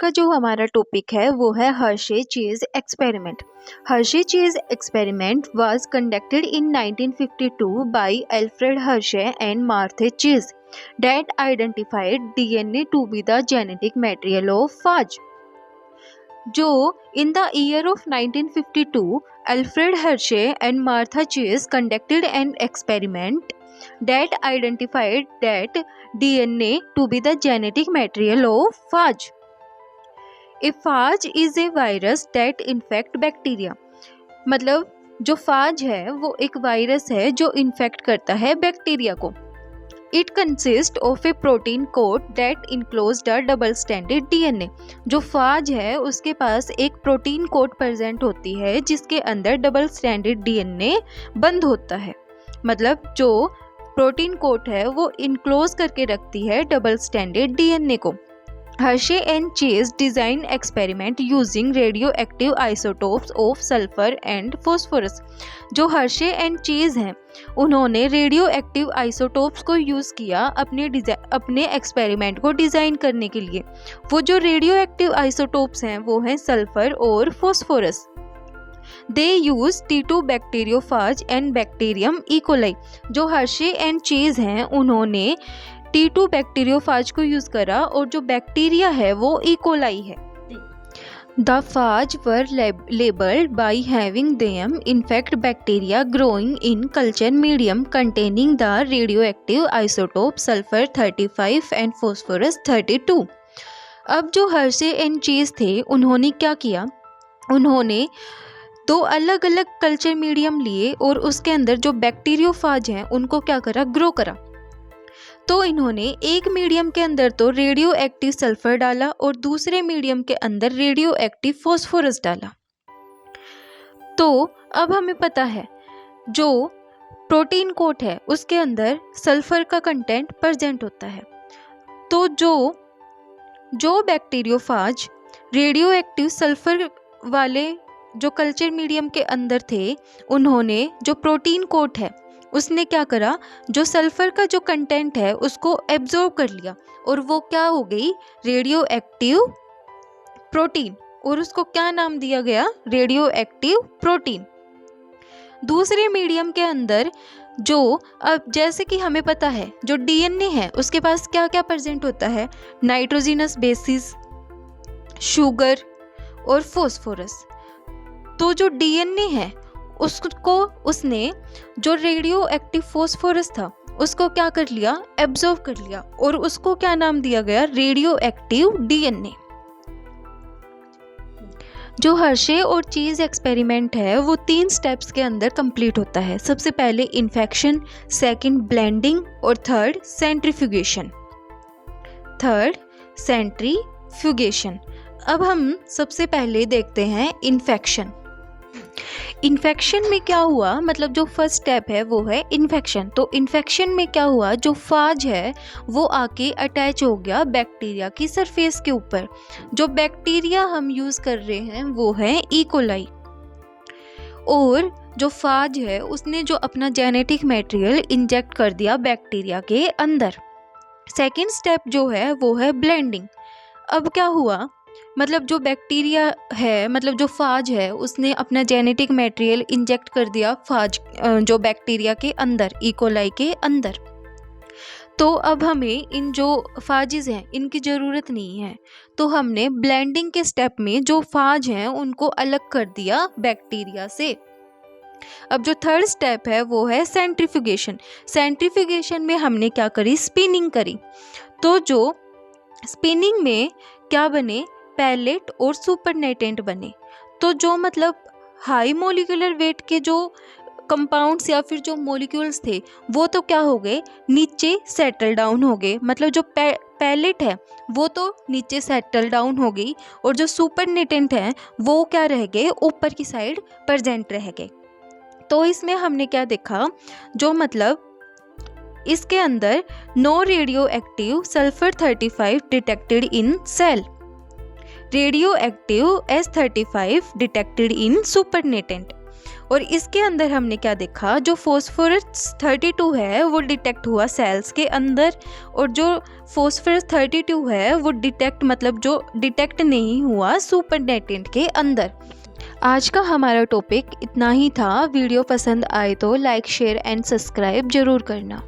का जो हमारा टॉपिक है वो है Hershey Chase experiment. Hershey Chase experiment was conducted in 1952 by Alfred Hershey and Martha Chase that identified DNA to be the genetic material of phage. जो in the year of 1952 Alfred Hershey and Martha Chase conducted an experiment that identified that DNA to be the genetic material of phage. A phage is a virus that infect bacteria. मतलब जो फाज है वो एक virus है जो infect करता है bacteria को। It consists of a protein coat that enclosed a double-stranded DNA. जो फाज है उसके पास एक प्रोटीन कोट प्रेजेंट होती है जिसके अंदर डबल स्टैंडर्ड DNA बंद होता है। मतलब जो प्रोटीन कोट है वो इनक्लोज करके रखती है डबल स्टैंडर्ड DNA को। Hershey and Chase designed experiment using radioactive isotopes of sulfur and phosphorus. जो हर्शे एंड चेज हैं उन्होंने रेडियो एक्टिव आइसोटोप्स को यूज़ किया अपने एक्सपेरिमेंट को डिज़ाइन करने के लिए। वो जो रेडियो एक्टिव आइसोटोप्स हैं वो हैं सल्फर और phosphorus. They use T2 bacteriophage and bacterium E coli. जो हर्शे एंड चेज हैं उन्होंने T2 बैक्टीरियोफाज को यूज़ करा और जो बैक्टीरिया है वो इकोलाई है। The phage were labeled by having them infect bacteria growing in culture medium containing the radioactive isotope sulfur 35 and phosphorus 32. अब जो हर्शे एंड चेज थे उन्होंने क्या किया, उन्होंने दो अलग अलग कल्चर मीडियम लिए और उसके अंदर जो बैक्टीरियोफाज हैं उनको क्या करा, ग्रो करा। तो इन्होंने एक मीडियम के अंदर तो रेडियो एक्टिव सल्फर डाला और दूसरे मीडियम के अंदर रेडियो एक्टिव फॉस्फोरस डाला। तो अब हमें पता है जो प्रोटीन कोट है उसके अंदर सल्फर का कंटेंट प्रेजेंट होता है। तो जो बैक्टीरियोफाज रेडियो एक्टिव सल्फर वाले जो कल्चर मीडियम के अंदर थे उन्होंने जो प्रोटीन कोट है उसने क्या करा, जो सल्फर का जो कंटेंट है उसको एब्जॉर्ब कर लिया और वो क्या हो गई, रेडियो एक्टिव प्रोटीन, और उसको क्या नाम दिया गया, रेडियो एक्टिव प्रोटीन। दूसरे मीडियम के अंदर जो अब जैसे कि हमें पता है जो DNA है उसके पास क्या क्या प्रेजेंट होता है, नाइट्रोजिनस बेसिस, शुगर और फॉस्फोरस। तो जो DNA है उसको उसने जो रेडियो एक्टिव फॉस्फोरस था उसको क्या कर लिया, एब्जॉर्ब कर लिया और उसको क्या नाम दिया गया, रेडियो एक्टिव DNA। जो हर्शे और चेज एक्सपेरिमेंट है वो 3 स्टेप्स के अंदर कंप्लीट होता है। सबसे पहले इन्फेक्शन, सेकंड ब्लेंडिंग और थर्ड सेंट्रीफ्यूगेशन। अब हम सबसे पहले देखते हैं इन्फेक्शन। इन्फेक्शन में क्या हुआ, मतलब जो फर्स्ट स्टेप है वो है इन्फेक्शन। तो इन्फेक्शन में क्या हुआ, जो फाज है वो आके अटैच हो गया बैक्टीरिया की सरफेस के ऊपर। जो बैक्टीरिया हम यूज़ कर रहे हैं वो है इकोलाई, और जो फाज है उसने जो अपना जेनेटिक मटेरियल इंजेक्ट कर दिया बैक्टीरिया के अंदर। सेकेंड स्टेप जो है वो है ब्लेंडिंग। अब क्या हुआ, मतलब जो बैक्टीरिया है, मतलब जो फाज है उसने अपना जेनेटिक मटेरियल इंजेक्ट कर दिया फाज जो बैक्टीरिया के अंदर, इकोलाई के अंदर। तो अब हमें इन जो फाजिज हैं इनकी ज़रूरत नहीं है, तो हमने ब्लेंडिंग के स्टेप में जो फाज हैं उनको अलग कर दिया बैक्टीरिया से। अब जो थर्ड स्टेप है वो है सेंट्रीफ्यूगेशन। सेंट्रीफ्यूगेशन में हमने क्या करी, स्पिनिंग करी। तो जो स्पिनिंग में क्या बने, पैलेट और सुपरनेटेंट बने। तो जो मतलब हाई मोलिकुलर वेट के जो कंपाउंड्स या फिर जो मॉलिक्यूल्स थे वो तो क्या हो गए, नीचे सेटल डाउन हो गए। मतलब जो पैलेट है वो तो नीचे सेटल डाउन हो गई और जो सुपरनेटेंट है वो क्या रह गए, ऊपर की साइड प्रेजेंट रह गए। तो इसमें हमने क्या देखा, जो मतलब इसके अंदर no radio active sulphur 35 detected in cell, radio active S35 detected in supernatant, और इसके अंदर हमने क्या देखा, जो फॉस्फोरस 32 है वो डिटेक्ट हुआ सेल्स के अंदर, और जो फॉस्फोरस 32 है वो जो डिटेक्ट नहीं हुआ सुपरनेटेंट के अंदर। आज का हमारा टॉपिक इतना ही था। वीडियो पसंद आए तो लाइक शेयर एंड सब्सक्राइब जरूर करना।